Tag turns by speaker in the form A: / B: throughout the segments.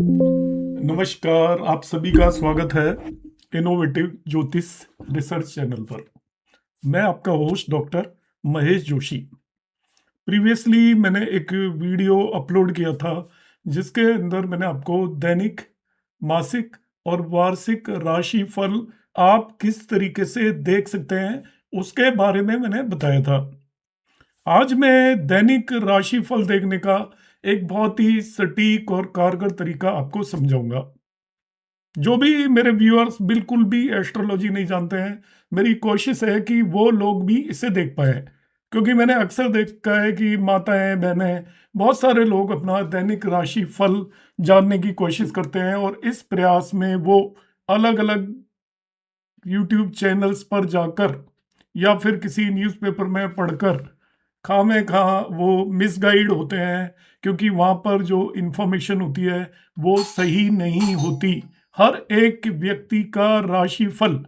A: नमस्कार, आप सभी का स्वागत है इनोवेटिव ज्योतिष रिसर्च चैनल पर। मैं आपका host doctor Mahesh Joshi. Previously मैंने एक वीडियो अपलोड किया था जिसके अंदर मैंने आपको दैनिक, मासिक और वार्षिक राशि फल आप किस तरीके से देख सकते हैं उसके बारे में मैंने बताया था। आज मैं दैनिक राशि फल देखने का एक बहुत ही सटीक और कारगर तरीका आपको समझाऊंगा। जो भी मेरे व्यूअर्स बिल्कुल भी एस्ट्रोलॉजी नहीं जानते हैं, मेरी कोशिश है कि वो लोग भी इसे देख पाए, क्योंकि मैंने अक्सर देखा है कि माताएं, बहनें, बहुत सारे लोग अपना दैनिक राशि फल जानने की कोशिश करते हैं और इस प्रयास में वो अलग अलग यूट्यूब चैनल्स पर जाकर या फिर किसी न्यूज़पेपर में पढ़कर खामे खा वो मिसगाइड होते हैं, क्योंकि वहाँ पर जो इंफॉर्मेशन होती है वो सही नहीं होती। हर एक व्यक्ति का राशिफल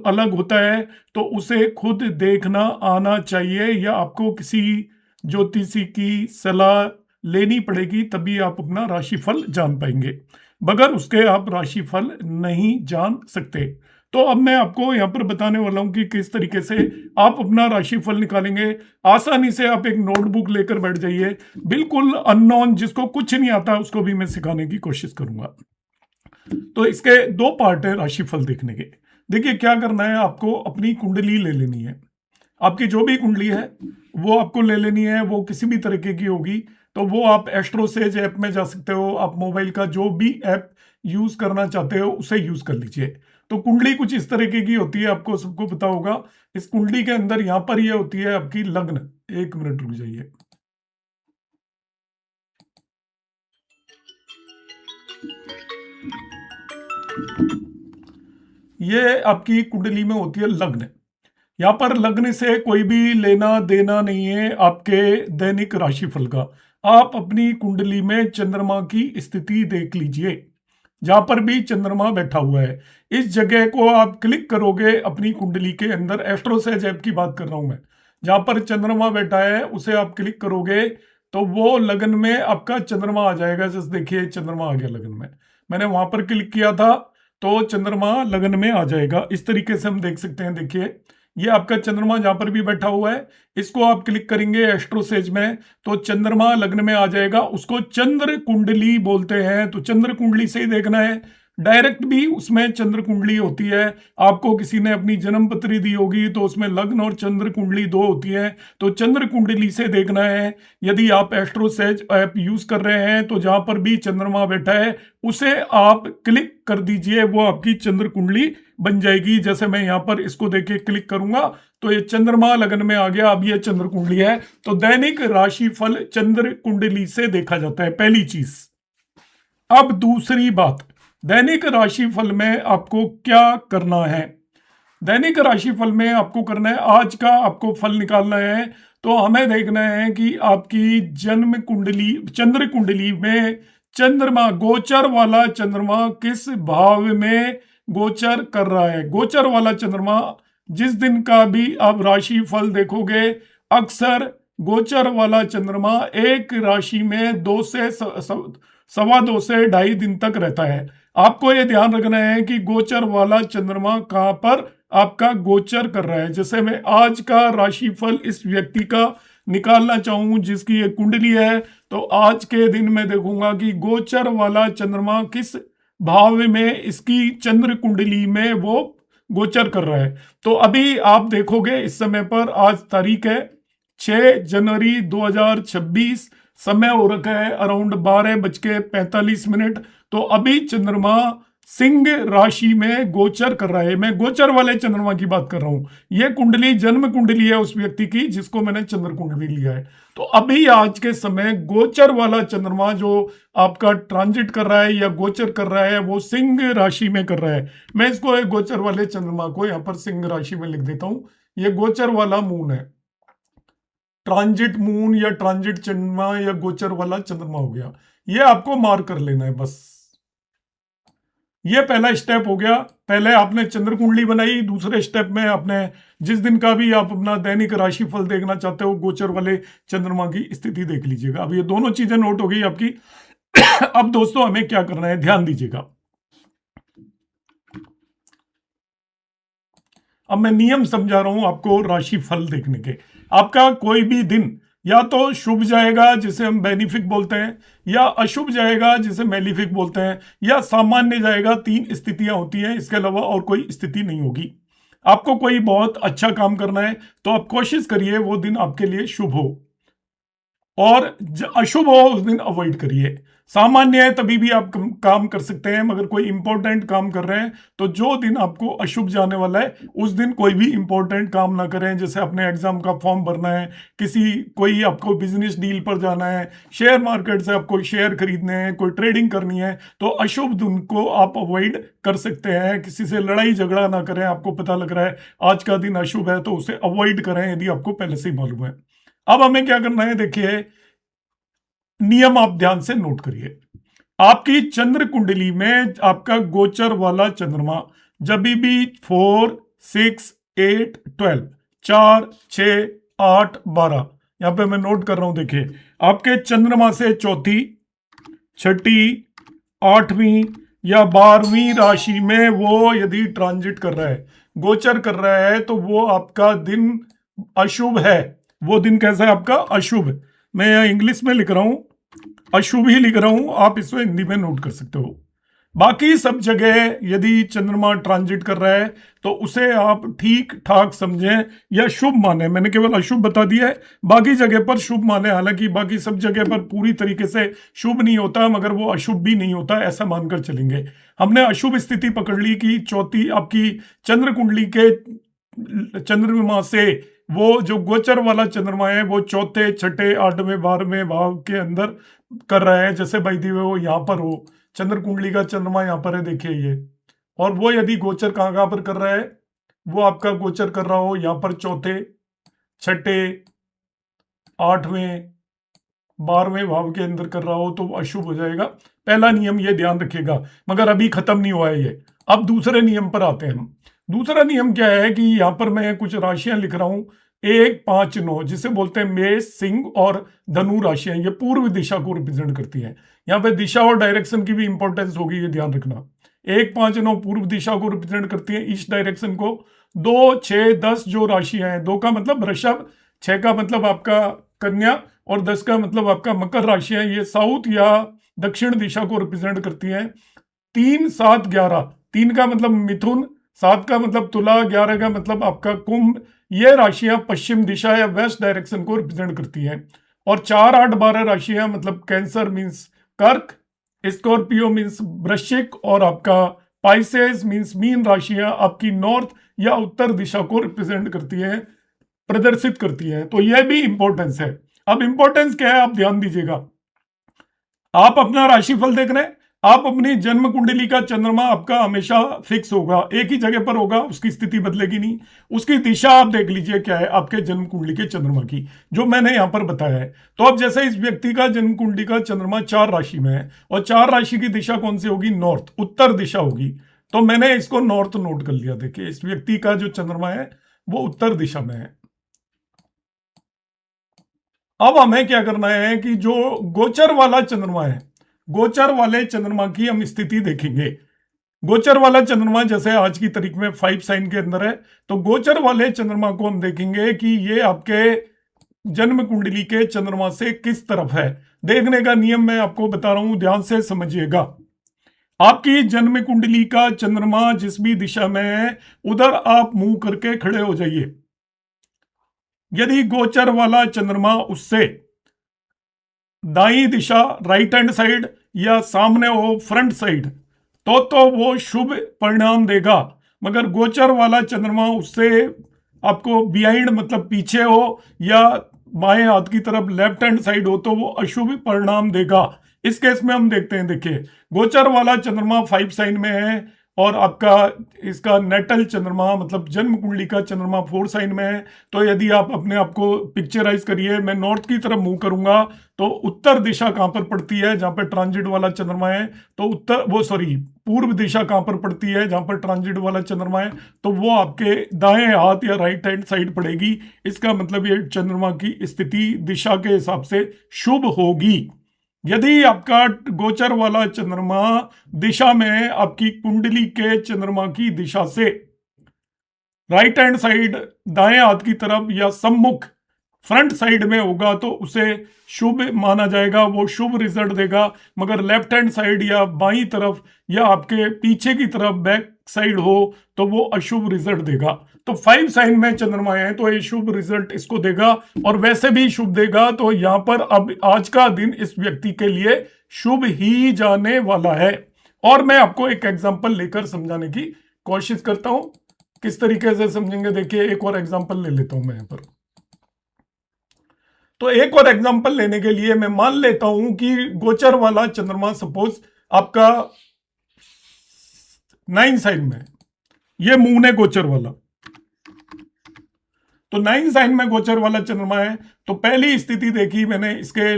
A: अलग होता है, तो उसे खुद देखना आना चाहिए या आपको किसी ज्योतिषी की सलाह लेनी पड़ेगी, तभी आप अपना राशिफल जान पाएंगे। बगैर उसके आप राशिफल नहीं जान सकते। तो अब मैं आपको यहाँ पर बताने वाला हूँ कि किस तरीके से आप अपना राशिफल निकालेंगे। आसानी से आप एक नोटबुक लेकर बैठ जाइए। बिल्कुल अननोन, जिसको कुछ नहीं आता, उसको भी मैं सिखाने की कोशिश करूंगा। तो इसके दो पार्ट है राशिफल देखने के। देखिए, क्या करना है, आपको अपनी कुंडली ले लेनी है। आपकी जो भी कुंडली है वो आपको ले लेनी है, वो किसी भी तरीके की होगी। तो वो आप एस्ट्रोसेज ऐप में जा सकते हो, आप मोबाइल का जो भी ऐप यूज करना चाहते हो उसे यूज कर लीजिए। तो कुंडली कुछ इस तरीके की होती है, आपको सबको पता होगा। इस कुंडली के अंदर यहाँ पर ये होती है आपकी लग्न। एक मिनट रुक जाइए। ये आपकी कुंडली में होती है लग्न। यहाँ पर लग्न से कोई भी लेना देना नहीं है आपके दैनिक राशिफल का। आप अपनी कुंडली में चंद्रमा की स्थिति देख लीजिए। जहां पर भी चंद्रमा बैठा हुआ है, इस जगह को आप क्लिक करोगे अपनी कुंडली के अंदर। एस्ट्रोसेज ऐप की बात कर रहा हूं मैं। जहां पर चंद्रमा बैठा है उसे आप क्लिक करोगे तो वो लगन में आपका चंद्रमा आ जाएगा। जैसे देखिए, चंद्रमा आ गया लगन में। मैंने वहां पर क्लिक किया था तो चंद्रमा लगन में आ जाएगा। इस तरीके से हम देख सकते हैं। देखिए, ये आपका चंद्रमा जहां पर भी बैठा हुआ है, इसको आप क्लिक करेंगे एस्ट्रोसेज में तो चंद्रमा लग्न में आ जाएगा। उसको चंद्र कुंडली बोलते हैं। तो चंद्र कुंडली से ही देखना है। डायरेक्ट भी उसमें चंद्र कुंडली होती है। आपको किसी ने अपनी जन्म पत्री दी होगी तो उसमें लग्न और चंद्र कुंडली दो होती है। तो चंद्र कुंडली से देखना है। यदि आप एस्ट्रोसेज ऐप यूज कर रहे हैं तो जहां पर भी चंद्रमा बैठा है उसे आप क्लिक कर दीजिए, वो आपकी चंद्र कुंडली बन जाएगी। जैसे मैं यहाँ पर इसको देख क्लिक करूंगा तो ये चंद्रमा लगन में आ गया। अब ये चंद्र कुंडली है। तो दैनिक राशिफल चंद्र कुंडली से देखा जाता है, पहली चीज। अब दूसरी बात, दैनिक राशिफल में आपको क्या करना है। दैनिक राशिफल में आपको करना है, आज का आपको फल निकालना है। तो हमें देखना है कि आपकी जन्म कुंडली, चंद्र कुंडली में चंद्रमा, गोचर वाला चंद्रमा किस भाव में गोचर कर रहा है। गोचर वाला चंद्रमा, जिस दिन का भी आप राशि फल देखोगे, अक्सर गोचर वाला चंद्रमा एक राशि में 2 से 2.25 दिन तक रहता है। आपको यह ध्यान रखना है कि गोचर वाला चंद्रमा कहां पर आपका गोचर कर रहा है। जैसे मैं आज का राशिफल इस व्यक्ति का निकालना चाहूं जिसकी ये कुंडली है, तो आज के दिन मैं देखूंगा कि गोचर वाला चंद्रमा किस भाव में इसकी चंद्र कुंडली में वो गोचर कर रहा है। तो अभी आप देखोगे इस समय पर, आज तारीख है 6 जनवरी 2026, समय हो रखा है अराउंड 12:45। तो अभी चंद्रमा सिंह राशि में गोचर कर रहा है। मैं गोचर वाले चंद्रमा की बात कर रहा हूं। यह कुंडली जन्म कुंडली है उस व्यक्ति की जिसको मैंने चंद्र कुंडली लिया है। तो अभी आज के समय गोचर वाला चंद्रमा जो आपका ट्रांजिट कर रहा है या गोचर कर रहा है वो सिंह राशि में कर रहा है। मैं इसको एक गोचर वाले चंद्रमा को यहां पर सिंह राशि में लिख देता हूं। यह गोचर वाला मून है, ट्रांजिट मून या ट्रांजिट चंद्रमा या गोचर वाला चंद्रमा हो गया। ये आपको मार्क कर लेना है बस। ये पहला स्टेप हो गया। पहले आपने चंद्र कुंडली बनाई, दूसरे स्टेप में आपने जिस दिन का भी आप अपना दैनिक राशिफल देखना चाहते हो, गोचर वाले चंद्रमा की स्थिति देख लीजिएगा। अब ये दोनों चीजें नोट हो गई आपकी। अब दोस्तों हमें क्या करना है, ध्यान दीजिएगा। अब मैं नियम समझा रहा हूं आपको राशि फल देखने के। आपका कोई भी दिन या तो शुभ जाएगा जिसे हम बेनिफिक बोलते हैं, या अशुभ जाएगा जिसे मेलिफिक बोलते हैं, या सामान्य जाएगा। तीन स्थितियां होती हैं, इसके अलावा और कोई स्थिति नहीं होगी। आपको कोई बहुत अच्छा काम करना है तो आप कोशिश करिए वो दिन आपके लिए शुभ हो, और अशुभ हो उस दिन अवॉइड करिए। सामान्य है तभी भी आप काम कर सकते हैं, मगर कोई इंपॉर्टेंट काम कर रहे हैं तो जो दिन आपको अशुभ जाने वाला है उस दिन कोई भी इंपॉर्टेंट काम ना करें। जैसे अपने एग्जाम का फॉर्म भरना है, कोई आपको बिजनेस डील पर जाना है, शेयर मार्केट से आपको शेयर खरीदने हैं, कोई ट्रेडिंग करनी है, तो अशुभ दिन को आप अवॉइड कर सकते हैं। किसी से लड़ाई झगड़ा ना करें, आपको पता लग रहा है आज का दिन अशुभ है तो उसे अवॉइड करें यदि आपको पहले से ही मालूम है। अब हमें क्या करना है, देखिए नियम आप ध्यान से नोट करिए। आपकी चंद्र कुंडली में आपका गोचर वाला चंद्रमा जब भी 4, 6, 8, 12, 4, 6, 8, 12, यहां पे मैं नोट कर रहा हूं। देखिए आपके चंद्रमा से चौथी, छठी, आठवीं या 12वीं राशि में वो यदि ट्रांजिट कर रहा है, गोचर कर रहा है, तो वो आपका दिन अशुभ है। वो दिन कैसा है आपका? अशुभ। मैं यहाँ इंग्लिश में लिख रहा हूं, अशुभ ही लिख रहा हूं, आप इसको हिंदी में नोट कर सकते हो। बाकी सब जगह यदि चंद्रमा ट्रांजिट कर रहा है तो उसे आप ठीक ठाक समझें या शुभ माने। मैंने केवल अशुभ बता दिया है, बाकी जगह पर शुभ माने। हालांकि बाकी सब जगह पर पूरी तरीके से शुभ नहीं होता, मगर वो अशुभ भी नहीं होता, ऐसा मानकर चलेंगे। हमने अशुभ स्थिति पकड़ ली कि चौथी आपकी चंद्र कुंडली के चंद्रमा से वो जो गोचर वाला चंद्रमा है वो चौथे, छठे, 8वें, 12वें भाव के अंदर कर रहा है। जैसे भाई दी वो यहाँ पर हो, चंद्र कुंडली का चंद्रमा यहाँ पर है, देखिए ये। और वो यदि गोचर कहाँ कहाँ पर कर रहा है, वो आपका गोचर कर रहा हो यहाँ पर चौथे, छठे, 8वें, 12वें भाव के अंदर कर रहा हो तो अशुभ हो जाएगा। पहला नियम ये ध्यान रखिएगा, मगर अभी खत्म नहीं हुआ है ये। अब दूसरे नियम पर आते हैं हम। दूसरा नियम क्या है कि यहाँ पर मैं कुछ राशियां लिख रहा हूं, 1, 5, 9, जिसे बोलते हैं मेष, सिंह और धनु राशियां। ये पूर्व दिशा को रिप्रेजेंट करती हैं। यहाँ पे दिशा और डायरेक्शन की भी इंपॉर्टेंस होगी, ये ध्यान रखना। 1, 5, 9 पूर्व दिशा को रिप्रेजेंट करती है, ईस्ट डायरेक्शन को। 2, 6, 10 जो राशियां हैं, 2 का मतलब वृषभ, 6 का मतलब आपका कन्या और 10 का मतलब आपका मकर राशियां, ये साउथ या दक्षिण दिशा को रिप्रेजेंट करती हैं। 3, 7, 11, 3 का मतलब मिथुन, 7 का मतलब तुला, 11 का मतलब आपका कुंभ, ये राशियां पश्चिम दिशा या वेस्ट डायरेक्शन को रिप्रेजेंट करती हैं। और 4, 8, 12 राशियां मतलब कैंसर मीन्स कर्क, स्कॉर्पियो मीन्स वृश्चिक, और आपका पाइसेस मीन्स मीन राशियां आपकी नॉर्थ या उत्तर दिशा को रिप्रेजेंट करती हैं, प्रदर्शित करती हैं। तो यह भी इंपॉर्टेंस है। अब इंपॉर्टेंस क्या है, आप ध्यान दीजिएगा। आप अपना राशिफल देख रहे हैं, आप अपनी जन्म कुंडली का चंद्रमा आपका हमेशा फिक्स होगा, एक ही जगह पर होगा, उसकी स्थिति बदलेगी नहीं। उसकी दिशा आप देख लीजिए क्या है आपके जन्म कुंडली के चंद्रमा की, जो मैंने यहां पर बताया है। तो अब जैसे इस व्यक्ति का जन्म कुंडली का चंद्रमा 4 राशि में है, और 4 राशि की दिशा कौन सी होगी? नॉर्थ, उत्तर दिशा होगी। तो मैंने इसको नॉर्थ नोट कर लिया। देखिए इस व्यक्ति का जो चंद्रमा है वो उत्तर दिशा में है। अब हमें क्या करना है कि जो गोचर वाला चंद्रमा है, गोचर वाले चंद्रमा की हम स्थिति देखेंगे। गोचर वाला चंद्रमा जैसे आज की तारीख में 5 साइन के अंदर है, तो गोचर वाले चंद्रमा को हम देखेंगे कि ये आपके जन्म कुंडली के चंद्रमा से किस तरफ है। देखने का नियम मैं आपको बता रहा हूं, ध्यान से समझिएगा। आपकी जन्म कुंडली का चंद्रमा जिस भी दिशा में है उधर आप मुंह करके खड़े हो जाइए। यदि गोचर वाला चंद्रमा उससे दाई दिशा, राइट हैंड साइड या सामने हो, फ्रंट साइड, तो वो शुभ परिणाम देगा। मगर गोचर वाला चंद्रमा उससे आपको बिहाइंड मतलब पीछे हो या बाएं हाथ की तरफ लेफ्ट हैंड साइड हो तो वो अशुभ परिणाम देगा। इस केस में हम देखते हैं, देखिए गोचर वाला चंद्रमा 5 साइन में है और आपका इसका नेटल चंद्रमा मतलब जन्म कुंडली का चंद्रमा 4 साइन में है। तो यदि आप अपने आप को पिक्चराइज करिए, मैं नॉर्थ की तरफ मूव करूंगा तो उत्तर दिशा कहां पर पड़ती है जहां पर ट्रांजिट वाला चंद्रमा है, तो पूर्व दिशा कहां पर पड़ती है जहां पर ट्रांजिट वाला चंद्रमा है, तो वो आपके दाएं हाथ या राइट हैंड साइड पड़ेगी। इसका मतलब ये चंद्रमा की स्थिति दिशा के हिसाब से शुभ होगी। यदि आपका गोचर वाला चंद्रमा दिशा में आपकी कुंडली के चंद्रमा की दिशा से राइट हैंड साइड दाएं हाथ की तरफ या सम्मुख फ्रंट साइड में होगा तो उसे शुभ माना जाएगा, वो शुभ रिजल्ट देगा। मगर लेफ्ट हैंड साइड या बाईं तरफ या आपके पीछे की तरफ बैक साइड हो तो वो अशुभ रिजल्ट देगा। तो 5 साइन में चंद्रमा है तो ये शुभ रिजल्ट इसको देगा और वैसे भी शुभ देगा। तो यहां पर अब आज का दिन इस व्यक्ति के लिए शुभ ही जाने वाला है। और मैं आपको एक एग्जांपल लेकर समझाने की कोशिश करता हूं, किस तरीके से समझेंगे। देखिए एक और एग्जांपल ले लेता हूं मैं यहां पर। तो एक और एग्जांपल लेने के लिए मैं मान लेता हूं कि गोचर वाला चंद्रमा सपोज आपका 9 साइन में, ये मून है गोचर वाला। तो 9 साइन में गोचर वाला चंद्रमा है तो पहली स्थिति देखी मैंने, इसके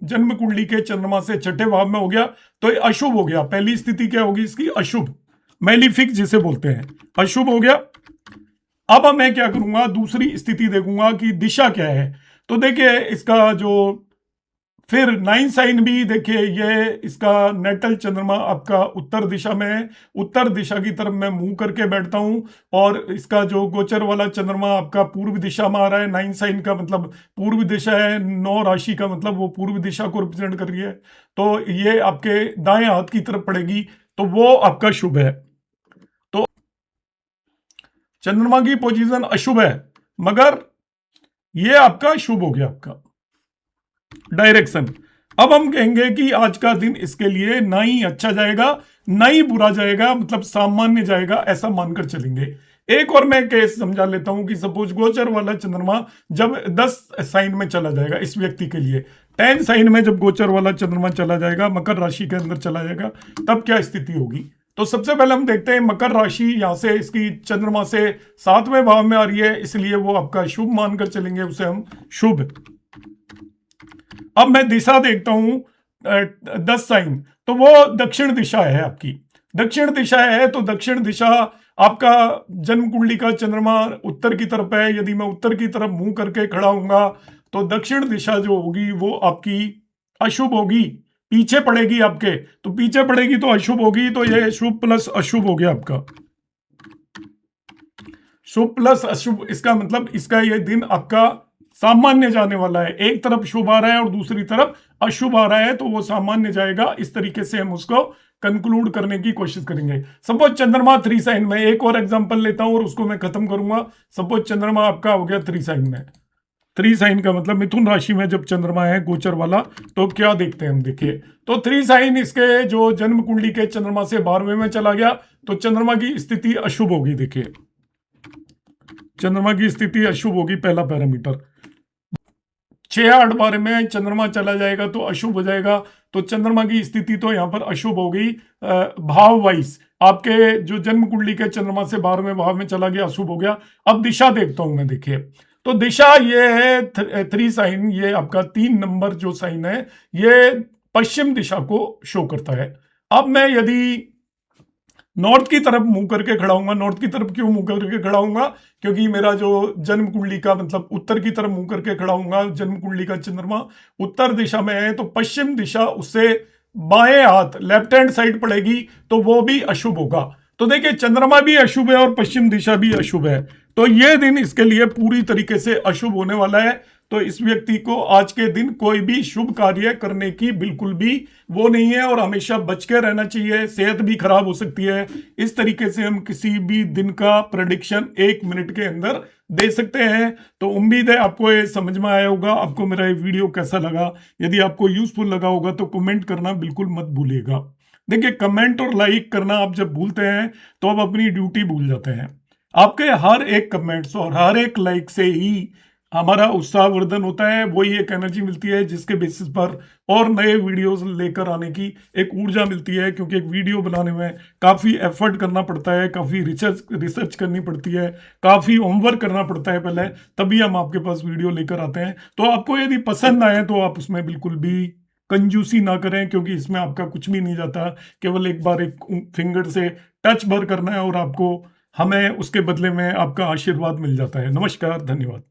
A: जन्म कुंडली के चंद्रमा से छठे भाव में हो गया तो ये अशुभ हो गया। पहली स्थिति क्या होगी इसकी? अशुभ, मैलिफिक जिसे बोलते हैं, अशुभ हो गया। अब मैं क्या करूंगा, दूसरी स्थिति देखूंगा कि दिशा क्या है। तो देखिए इसका जो फिर 9 साइन भी देखिए, ये इसका नेटल चंद्रमा आपका उत्तर दिशा में है। उत्तर दिशा की तरफ मैं मुंह करके बैठता हूं और इसका जो गोचर वाला चंद्रमा आपका पूर्व दिशा में आ रहा है। 9 साइन का मतलब पूर्व दिशा है, 9 राशि का मतलब वो पूर्व दिशा को रिप्रेजेंट कर रही है। तो ये आपके दाएं हाथ की तरफ पड़ेगी तो वो आपका शुभ है। तो चंद्रमा की पोजीशन अशुभ है मगर ये आपका शुभ हो गया, आपका डायरेक्शन। अब हम कहेंगे कि आज का दिन इसके लिए ना ही अच्छा जाएगा ना ही बुरा जाएगा, मतलब सामान्य जाएगा, ऐसा मानकर चलेंगे। एक और मैं केस समझा लेता हूं कि सपोज गोचर वाला चंद्रमा जब 10 साइन में चला जाएगा इस व्यक्ति के लिए, 10 साइन में जब गोचर वाला चंद्रमा चला जाएगा, मकर राशि के अंदर चला जाएगा, तब क्या स्थिति होगी। तो सबसे पहले हम देखते हैं मकर राशि यहां से इसकी चंद्रमा से 7वें भाव में आ रही है, इसलिए वो आपका शुभ मानकर चलेंगे, उसे हम शुभ। अब मैं दिशा देखता हूं 10 साइन, तो वो दक्षिण दिशा है आपकी, दक्षिण दिशा है। तो दक्षिण दिशा आपका जन्म कुंडली का चंद्रमा उत्तर की तरफ है। यदि मैं उत्तर की तरफ मुंह करके खड़ा हूंगा तो दक्षिण दिशा जो होगी वो आपकी अशुभ होगी, पीछे पड़ेगी आपके। तो पीछे पड़ेगी तो अशुभ होगी, तो ये शुभ प्लस अशुभ हो गया आपका, शुभ प्लस अशुभ। इसका मतलब इसका ये दिन आपका सामान्य जाने वाला है। एक तरफ शुभ आ रहा है और दूसरी तरफ अशुभ आ रहा है तो वो सामान्य जाएगा। इस तरीके से हम उसको कंक्लूड करने की कोशिश करेंगे। सपोज चंद्रमा 3 साइन में, एक और एग्जांपल लेता हूं और उसको मैं खत्म करूंगा। सपोज चंद्रमा आपका हो गया 3 साइन में, 3 साइन का मतलब मिथुन राशि में जब चंद्रमा है गोचर वाला तो क्या देखते हैं हम। देखिए तो 3 साइन इसके जो जन्म कुंडली के चंद्रमा से 12वें में चला गया तो चंद्रमा की स्थिति अशुभ होगी। देखिए चंद्रमा की स्थिति अशुभ होगी, पहला पैरामीटर। 6-8 बार में चंद्रमा चला जाएगा तो अशुभ हो जाएगा। तो चंद्रमा की स्थिति तो यहाँ पर अशुभ हो गई भाव वाइज। आपके जो जन्म कुंडली के चंद्रमा से 12वें भाव में चला गया, अशुभ हो गया। अब दिशा देखता हूं मैं। देखिए तो दिशा ये है 3 साइन, ये आपका 3 नंबर जो साइन है ये पश्चिम दिशा को शो करता है। अब मैं यदि नॉर्थ की तरफ मुंह करके खड़ा हूंगा, नॉर्थ की तरफ क्यों मुंह करके खड़ा हूंगा, क्योंकि मेरा जो जन्म कुंडली का मतलब उत्तर की तरफ मुंह करके खड़ा हूंगा, जन्म कुंडली का चंद्रमा उत्तर दिशा में है तो पश्चिम दिशा उससे बाएं हाथ लेफ्ट हैंड साइड पड़ेगी तो वो भी अशुभ होगा। तो देखिए चंद्रमा भी अशुभ है और पश्चिम दिशा भी अशुभ है, तो ये दिन इसके लिए पूरी तरीके से अशुभ होने वाला है। तो इस व्यक्ति को आज के दिन कोई भी शुभ कार्य करने की बिल्कुल भी वो नहीं है और हमेशा बच के रहना चाहिए, सेहत भी खराब हो सकती है। इस तरीके से हम किसी भी दिन का प्रेडिक्शन 1 मिनट के अंदर दे सकते हैं। तो उम्मीद है आपको ये समझ में आया होगा। आपको मेरा ये वीडियो कैसा लगा, यदि आपको यूजफुल लगा होगा तो कमेंट करना बिल्कुल मत भूलिएगा। देखिए कमेंट और लाइक करना आप जब भूलते हैं तो आप अपनी ड्यूटी भूल जाते हैं। आपके हर एक कमेंट्स और हर एक लाइक से ही हमारा उत्साहवर्धन होता है, वही एक एनर्जी मिलती है जिसके बेसिस पर और नए वीडियोस लेकर आने की एक ऊर्जा मिलती है। क्योंकि एक वीडियो बनाने में काफ़ी एफर्ट करना पड़ता है, काफ़ी रिसर्च करनी पड़ती है, काफ़ी होमवर्क करना पड़ता है पहले, तभी हम आपके पास वीडियो लेकर आते हैं। तो आपको यदि पसंद आए तो आप उसमें बिल्कुल भी कंजूसी ना करें, क्योंकि इसमें आपका कुछ भी नहीं जाता, केवल एक बार एक फिंगर से टच भर करना है और आपको हमें उसके बदले में आपका आशीर्वाद मिल जाता है। नमस्कार, धन्यवाद।